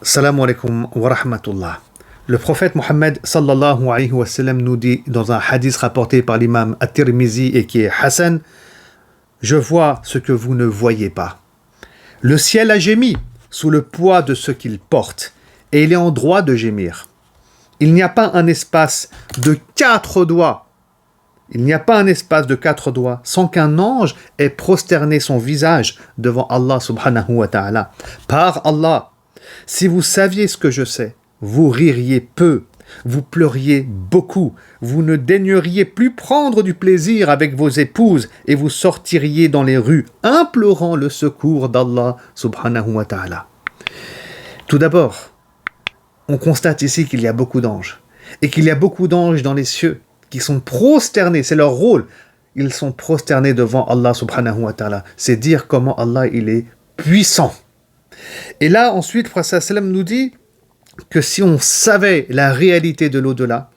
Salam alaikum wa rahmatullah. Le prophète Mohammed sallallahu alayhi wa sallam nous dit dans un hadith rapporté par l'imam At-Tirmizi et qui est Hassan: je vois ce que vous ne voyez pas. Le ciel a gémi sous le poids de ce qu'il porte et il est en droit de gémir. Il n'y a pas un espace de 4 doigts. Il n'y a pas un espace de 4 doigts sans qu'un ange ait prosterné son visage devant Allah subhanahu wa ta'ala. Par Allah, si vous saviez ce que je sais, vous ririez peu, vous pleuriez beaucoup, vous ne daigneriez plus prendre du plaisir avec vos épouses et vous sortiriez dans les rues implorant le secours d'Allah subhanahu wa ta'ala. Tout d'abord, on constate ici qu'il y a beaucoup d'anges et qu'il y a beaucoup d'anges dans les cieux qui sont prosternés, c'est leur rôle. Ils sont prosternés devant Allah subhanahu wa ta'ala. C'est dire comment Allah il est puissant. Et là, ensuite, le prophète sallam nous dit que si on savait la réalité de l'au-delà,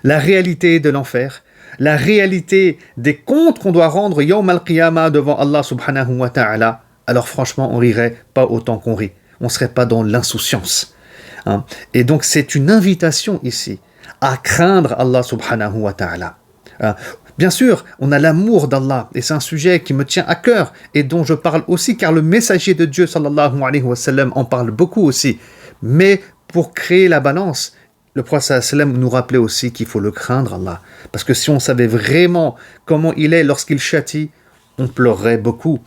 la réalité de l'enfer, la réalité des comptes qu'on doit rendre Yawm al-Qiyamah devant Allah subhanahu wa ta'ala, alors franchement, on rirait pas autant qu'on rit. On serait pas dans l'insouciance. Et donc, c'est une invitation ici à craindre Allah subhanahu wa ta'ala. Bien sûr, on a l'amour d'Allah et c'est un sujet qui me tient à cœur et dont je parle aussi car le messager de Dieu sallallahu alayhi wa sallam en parle beaucoup aussi. Mais pour créer la balance, le prophète sallallahu alayhi wa sallam nous rappelait aussi qu'il faut le craindre Allah. Parce que si on savait vraiment comment il est lorsqu'il châtie, on pleurerait beaucoup.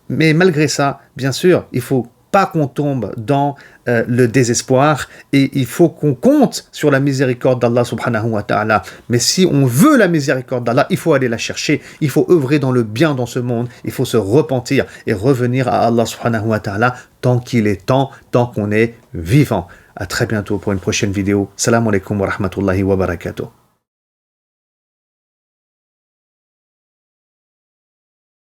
Mais malgré ça, bien sûr, il faut pas qu'on tombe dans le désespoir et il faut qu'on compte sur la miséricorde d'Allah subhanahu wa ta'ala. Mais si on veut la miséricorde d'Allah, il faut aller la chercher, il faut œuvrer dans le bien dans ce monde, il faut se repentir et revenir à Allah subhanahu wa ta'ala tant qu'il est temps, tant qu'on est vivant. À très bientôt pour une prochaine vidéo. Salam alaikum wa rahmatullahi wa barakatuh.